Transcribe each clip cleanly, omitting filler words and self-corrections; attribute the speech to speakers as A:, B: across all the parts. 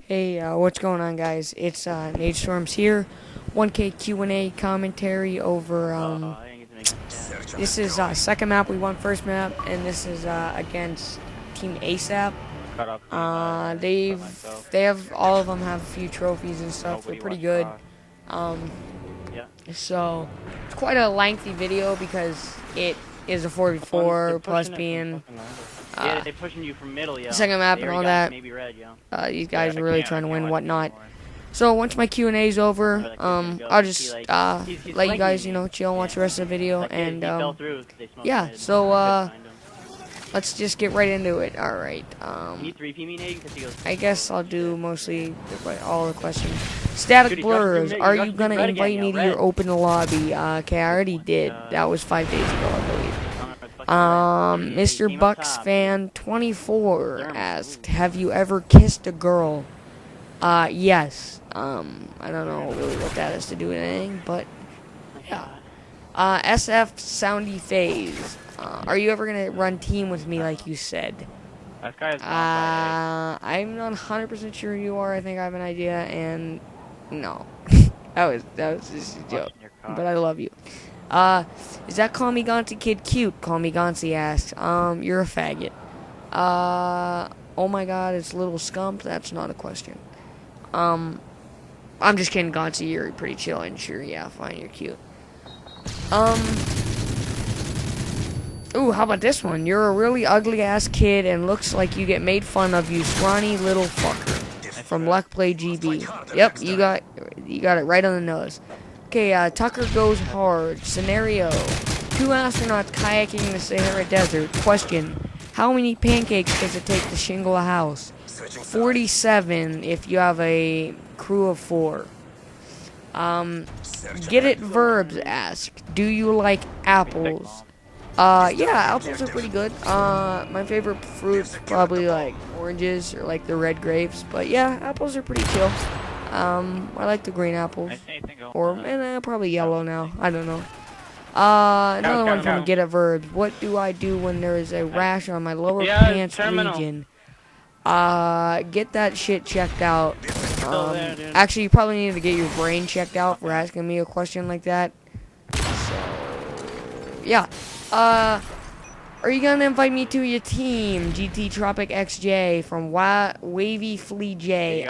A: Hey, what's going on, guys? It's Nadestorms here. 1K Q&A commentary over. This is second map. We won first map, and this is against Team ASAP. They have all of them have a few trophies and stuff. They're pretty good. So it's quite a lengthy video because it is a 4v4 plus being
B: they're pushing you from middle,
A: second map and all that. These guys are really trying to win whatnot. So once my Q&A is over, I'll just let you guys, chill and watch the rest of the video. And yeah, so let's just get right into it. All right. I guess I'll do mostly all the questions. Static blurs. Are you gonna invite me to your open lobby? Okay, I already did. That was 5 days ago, I believe. Mr. Bucks fan 24 asked, "Have you ever kissed a girl?" Yes. I don't know really what that has to do with anything, but yeah. SF Soundy Phase. Are you ever gonna run team with me like you said? I'm not 100% sure you are. I think I have an idea, and no, that was just a joke. But I love you. Is that Call Me Gonzi kid cute? Call Me Gonzi asks. You're a faggot. Oh my God, it's Little Scump. That's not a question. I'm just kidding, Gonzi. You're pretty chill and sure. Yeah, fine. You're cute. Ooh, how about this one? You're a really ugly ass kid and looks like you get made fun of, you scrawny little fucker. From Luck Play GB. Yep, you got it right on the nose. Okay, Tucker goes hard. Scenario: 2 astronauts kayaking in the Sahara Desert. Question: how many pancakes does it take to shingle a house? 47 if you have a crew of 4. Get it verbs ask: do you like apples? Yeah, apples are pretty good. My favorite fruit's probably like oranges or like the red grapes, but yeah, apples are pretty chill. I like the green apples, or probably yellow now. I don't know. Another one from Get It Verbs. What do I do when there is a rash on my lower pants region? Get that shit checked out. Actually, you probably need to get your brain checked out for asking me a question like that. So, yeah. Are you gonna invite me to your team? GT Tropic XJ from Wavy Flea J.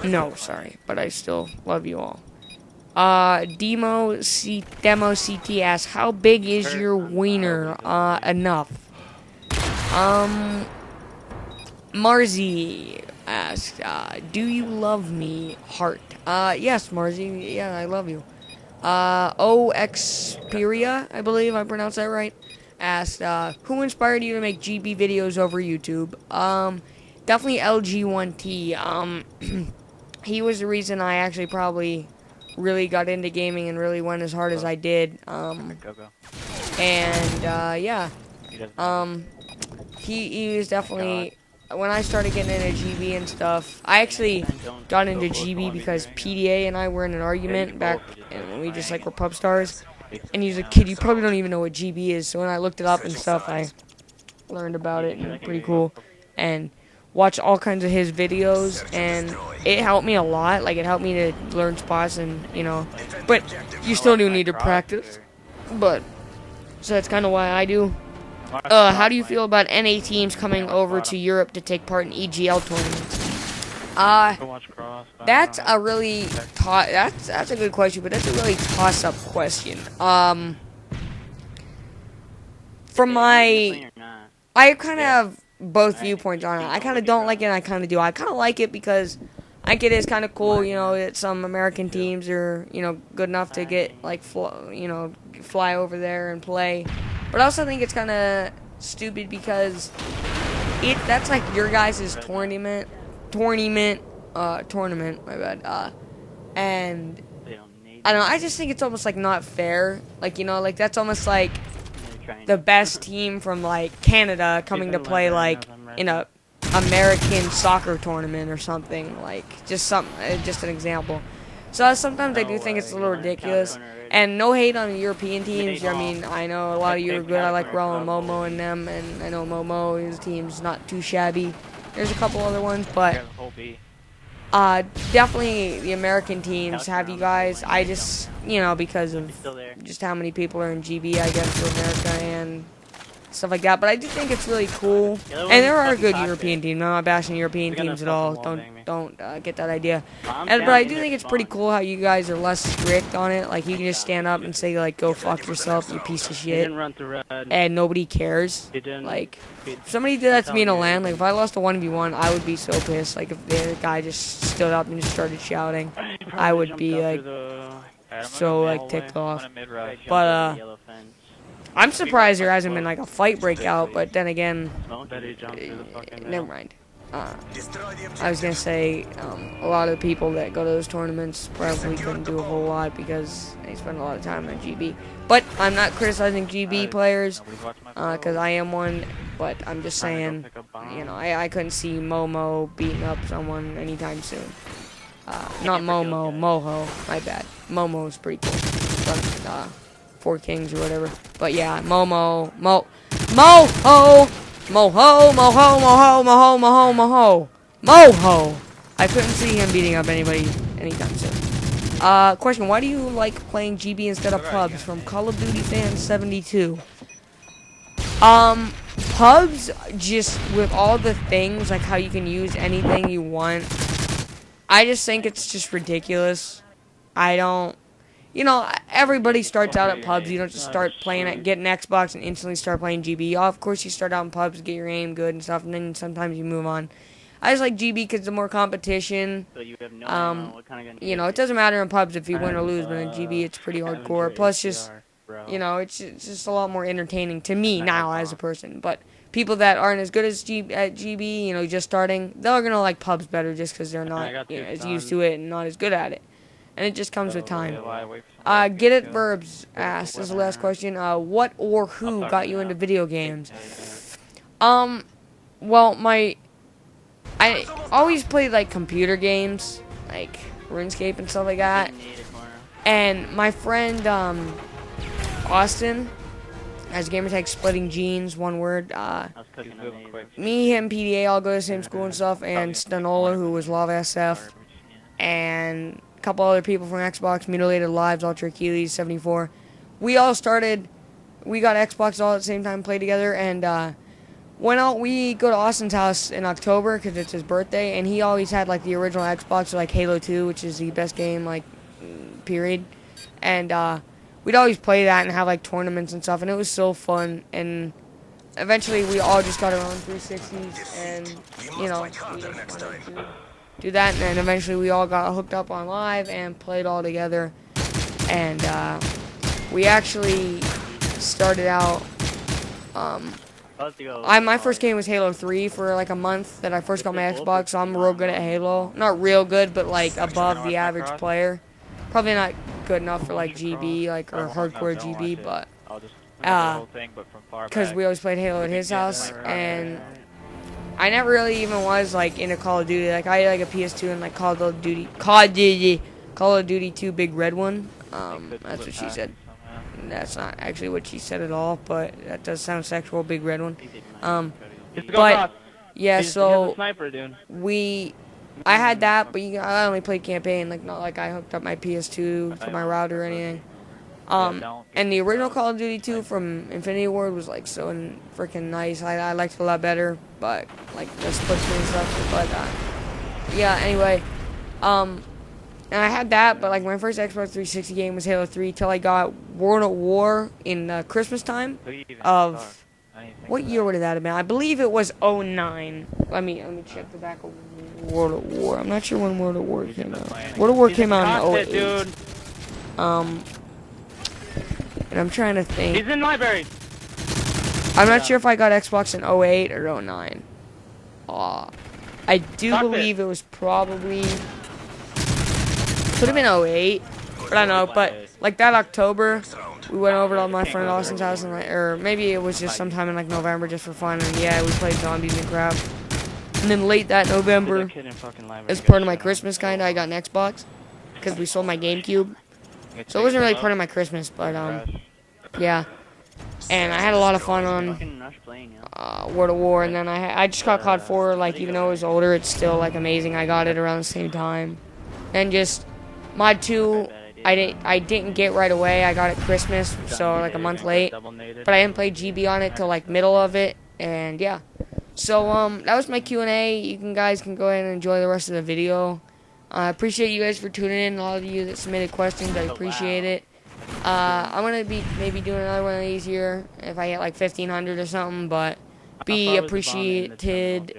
A: No, sorry, but I still love you all. Demo CT asks, how big is your wiener? Enough. Marzi asks, do you love me? Heart. Yes, Marzi. Yeah, I love you. Xperia, I believe I pronounced that right, asked, who inspired you to make GB videos over YouTube? Definitely LG1T. He was the reason I actually probably really got into gaming and really went as hard as I did. Yeah. He was definitely, when I started getting into GB and stuff, I actually got into GB because PDA and I were in an argument back when we just were pub stars, and he's a kid, you probably don't even know what GB is, so when I looked it up and stuff, I learned about it, and it was pretty cool, and watched all kinds of his videos, and it helped me a lot. Like, it helped me to learn spots, and but you still do need to practice, but so that's kind of why I do. How do you feel about NA teams coming over to Europe to take part in EGL tournaments? That's a really that's a good question, but that's a really toss-up question. From I kind of have both viewpoints on it. I kind of don't like it, and I kind of do. I kind of like it because I think it is kind of cool, that some American teams are, good enough to get fly over there and play. But I also think it's kind of stupid because that's like your guys' tournament, my bad. And I don't know, I just think it's almost like not fair. Like, that's almost like the best team from Canada coming to play in a American soccer tournament or something. Just an example. So sometimes I do think it's a little ridiculous. And no hate on the European teams. I mean, I know a lot of you are good. I like Raul and Momo and them, and I know Momo, his team's not too shabby. There's a couple other ones, but
C: MLB?
A: Definitely the American teams have you guys. I just, because of
B: Still there.
A: just how many people are in GB, I guess, for America and stuff like that. But I do think it's really cool. And there are good European teams. I'm not bashing European teams at all. Don't get that idea. But I do think it's pretty cool how you guys are less strict on it. Like, you can just stand up and say, like, go fuck yourself, you piece of shit. And nobody cares. Like, if somebody did that to me in a LAN, like, if I lost a 1v1, I would be so pissed. Like, if the guy just stood up and just started shouting, I would be, like, so, like, ticked off. But, I'm surprised there hasn't been, like, a fight breakout, but then again, never mind. I was gonna say, a lot of the people that go to those tournaments probably couldn't do a whole lot because they spend a lot of time on GB. But I'm not criticizing GB players, because I am one, but I'm just saying, I couldn't see Momo beating up someone anytime soon. Not Momo, Moho, my bad. Momo's pretty cool. But, Four Kings or whatever. But yeah, Moho, Moho, Moho. I couldn't see him beating up anybody anytime soon. Question, why do you like playing GB instead of pubs? From Call of Duty Fan 72. Pubs, just with all the things, like how you can use anything you want, I just think it's just ridiculous. I don't, everybody starts out at pubs. You don't just start playing it, get an Xbox, and instantly start playing GB. Of course, you start out in pubs, get your aim good and stuff, and then sometimes you move on. I just like GB because the more competition.
B: So you have no what kind of gun
A: It doesn't matter in pubs if you win or lose, but in GB, it's pretty hardcore. Plus, just, it's just a lot more entertaining to me now as a person. But people that aren't as good as at GB, just starting, they're going to like pubs better just because they're not as used to it and not as good at it. And it just comes with time. Get it verbs asked. This is the last question. What or who got you into video games? Well, I always played like computer games, like RuneScape and stuff like that. And my friend Austin has gamertag Splitting Jeans, one word. Me, him, PDA all go to the same school and stuff, and Stanola, who was Lava SF, and a couple other people from Xbox, Mutilated Lives, Ultra Achilles, 74. We all got Xbox all at the same time, played together, and we go to Austin's house in October because it's his birthday, and he always had like the original Xbox, so, like Halo 2, which is the best game, like, period. And we'd always play that and have like tournaments and stuff, and it was so fun. And eventually we all just got our own 360s, and we just wanted to do that, and then eventually we all got hooked up on live and played all together. And we actually started out, my first game was Halo 3 for like a month that I first got my Xbox, so I'm real good at Halo. Not real good, but like above the average player. Probably not good enough for like GB, like, or hardcore GB, but because we always played Halo at his house, and I never really even was like into Call of Duty. Like, I had like a PS2 and like Call of Duty 2 Big Red one. That's what she said. That's not actually what she said at all, but that does sound sexual, Big Red one. But yeah, so I had that, but I only played campaign, like, not like I hooked up my PS2 to my router or anything. And the original Call of Duty 2 from Infinity Ward was like so freaking nice. I liked it a lot better, but like the split screen stuff. But yeah, anyway, and I had that, but like my first Xbox 360 game was Halo 3 till I got World at War in Christmas time of what year would that have been? I believe it was 09. Let me check the back of World at War. I'm not sure when World at War came out. World at War came out in 08. And I'm trying to think.
B: He's in library.
A: I'm not sure if I got Xbox in 08 or 09. I do believe it was probably, could have been 08. But I don't know. But like that October, we went over to my friend Austin's house, and or maybe it was just sometime in like November just for fun. And yeah, we played zombies and crap. And then late that November, as part of my Christmas kinda, I got an Xbox because we sold my GameCube. So it wasn't really part of my Christmas, but yeah. and I had a lot of fun on
B: Fucking Rush playing, yeah.
A: World of War, and then I just got COD 4. Like, even though it was older, it's still like amazing. I got it around the same time. And just Mod 2, I didn't get right away. I got it Christmas, so like a month late. But I didn't play GB on it till like middle of it, and yeah. So that was my Q&A. You guys can go ahead and enjoy the rest of the video. I appreciate you guys for tuning in. All of you that submitted questions, I appreciate it. I'm gonna be maybe doing another one of these here if I get like 1,500 or something, but be appreciated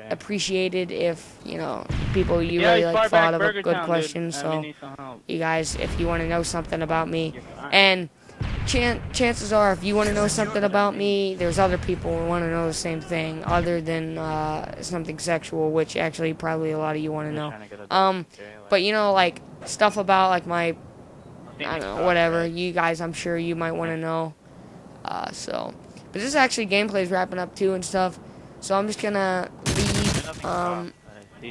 A: if, you know, people you really like thought of a good question. So you guys, if you want to know something about me, and chances are if you want to know something about me, there's other people who want to know the same thing other than something sexual, which actually probably a lot of you want to know. But you know, like stuff about like my, I don't know, whatever, you guys, I'm sure you might want to know. But this is actually gameplay's wrapping up too and stuff. So I'm just gonna leave.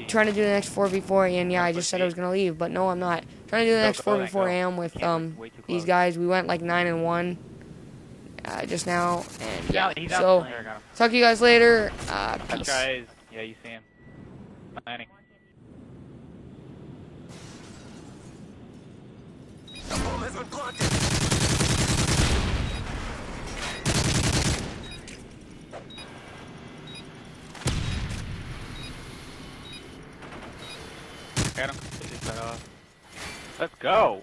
A: Trying to do the next 4v4, and yeah, I just said I was gonna leave, but no, I'm not. Trying to do the next 4v4 AM with these guys. We went like 9-1 just now, and yeah. So talk to you guys later. Peace.
C: Guys, yeah, you see him. Landing. The bomb has been planted. Got him. Let's go.